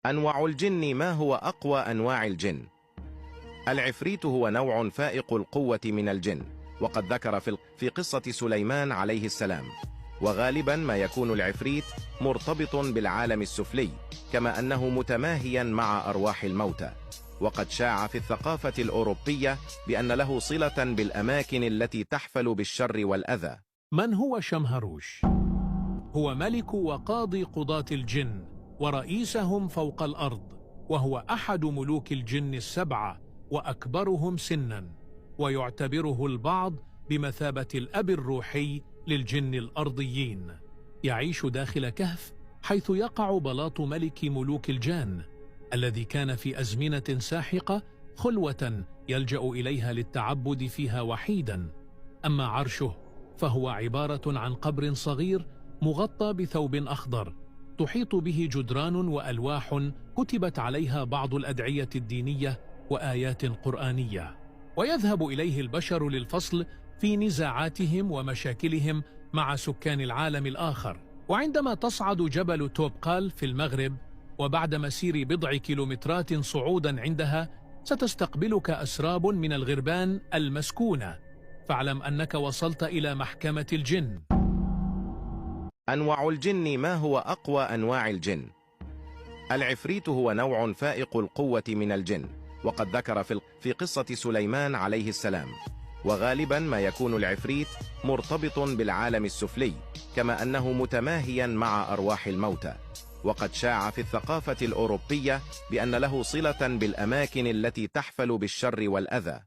أنواع الجن. ما هو أقوى أنواع الجن؟ العفريت هو نوع فائق القوة من الجن، وقد ذكر في قصة سليمان عليه السلام. وغالبا ما يكون العفريت مرتبط بالعالم السفلي، كما أنه متماهيا مع أرواح الموتى. وقد شاع في الثقافة الأوروبية بأن له صلة بالأماكن التي تحفل بالشر والأذى. من هو شمهروش؟ هو ملك وقاضي قضاة الجن ورئيسهم فوق الأرض، وهو أحد ملوك الجن السبعة وأكبرهم سنا، ويعتبره البعض بمثابة الأب الروحي للجن الأرضيين. يعيش داخل كهف حيث يقع بلاط ملك ملوك الجان، الذي كان في أزمنة ساحقة خلوة يلجأ إليها للتعبد فيها وحيدا. أما عرشه فهو عبارة عن قبر صغير مغطى بثوب أخضر، تحيط به جدران وألواح كتبت عليها بعض الأدعية الدينية وآيات قرآنية. ويذهب إليه البشر للفصل في نزاعاتهم ومشاكلهم مع سكان العالم الآخر. وعندما تصعد جبل توبقال في المغرب، وبعد مسير بضع كيلومترات صعودا عندها، ستستقبلك أسراب من الغربان المسكونة، فاعلم أنك وصلت إلى محكمة الجن. أنواع الجن. ما هو أقوى أنواع الجن؟ العفريت هو نوع فائق القوة من الجن، وقد ذكر في قصة سليمان عليه السلام. وغالبا ما يكون العفريت مرتبط بالعالم السفلي، كما أنه متماهيا مع أرواح الموتى. وقد شاع في الثقافة الأوروبية بأن له صلة بالأماكن التي تحفل بالشر والأذى.